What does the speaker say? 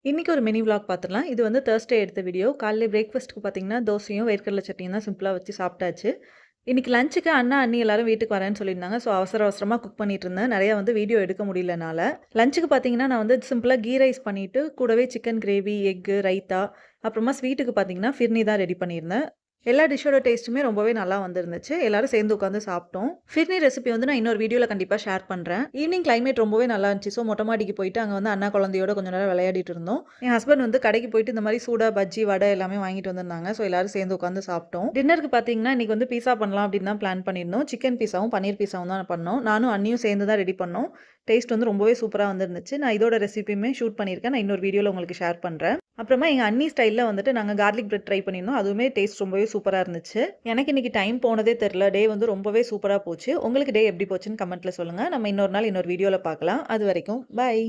இன்னைக்கு ஒரு mini vlog பார்த்துடலாம். இது வந்து Thursday எடுத்த வீடியோ. காலையில பிரேக்ஃபாஸ்ட்க்கு பார்த்தீங்கன்னா, தோசையும், வேர்க்கடலை சட்னியும் தான் சிம்பிளா வச்சு சாப்பிட்டாச்சு. இன்னைக்கு லஞ்சுக்கு அண்ணா, அண்ணி எல்லாரும் வீட்டுக்கு வரேன்னு சொல்லியிருந்தாங்க. ஸோ அவசர அவசரமா குக் பண்ணிட்டு இருந்தேன். நெறைய வந்து வீடியோ எடுக்க முடியல என்னால. லஞ்சுக்கு பார்த்தீங்கன்னா, நான் வந்து சிம்பிளா கீ ரைஸ் பண்ணிட்டு, கூடவே சிக்கன் கிரேவி, எக்கு, ரைத்தா, அப்புறமா ஸ்வீட்டுக்கு பார்த்தீங்கன்னா, ஃபிர்னி தான் ரெடி பண்ணியிருந்தேன். எல்லா டிஷ்ஷோட டேஸ்ட்டுமே ரொம்பவே நல்லா வந்திருந்துச்சு. எல்லாரும் சேர்ந்து உட்காந்து சாப்பிட்டோம். ஃபிர்னி ரெசிபி வந்து நான் இன்னொரு வீடியோல கண்டிப்பா ஷேர் பண்றேன். ஈவினிங் கிளைமேட் ரொம்பவே நல்லா இருந்துச்சு. ஸோ மொட்டை மாடிக்கு போயிட்டு அங்க வந்து அண்ணா குழந்தையோட கொஞ்ச நேரம் விளையாடிட்டு இருந்தோம். என் ஹஸ்பண்ட் வந்து கடைக்கு போயிட்டு இந்த மாரி சூடா பஜ்ஜி, வடை எல்லாமே வாங்கிட்டு வந்திருந்தாங்க. ஸோ எல்லாரும் சேர்ந்து உட்காந்து சாப்பிட்டோம். டின்னருக்கு பார்த்தீங்கன்னா, இன்னைக்கு வந்து பீஸா பண்ணலாம் அப்படின்னு தான் பிளான் பண்ணியிருந்தோம். சிக்கன் பீஸாவும், பன்னீர் பீஸாவும் தான் பண்ணோம். நானும் அண்ணியும் சேர்ந்து தான் ரெடி பண்ணோம். டேஸ்ட் வந்து ரொம்பவே சூப்பரா வந்திருந்துச்சு. நான் இதோட ரெசிபியுமே ஷூட் பண்ணியிருக்கேன். நான் இன்னொரு வீடியோல உங்களுக்கு ஷேர் பண்றேன். அப்புறமா எங்க அண்ணி ஸ்டைல்ல வந்துட்டு நாங்க கார்லிக் பிரெட் ட்ரை பண்ணியிருந்தோம். அதுவுமே டேஸ்ட் ரொம்பவே சூப்பரா இருந்துச்சு. எனக்கு இன்னைக்கு டைம் போனதே தெரியல. டே வந்து ரொம்பவே சூப்பரா போச்சு. உங்களுக்கு டே எப்படி போச்சுன்னு கமெண்ட்ல சொல்லுங்க. நம்ம இன்னொரு நாள் இன்னொரு வீடியோல பார்க்கலாம். அதுவரைக்கும் பாய்.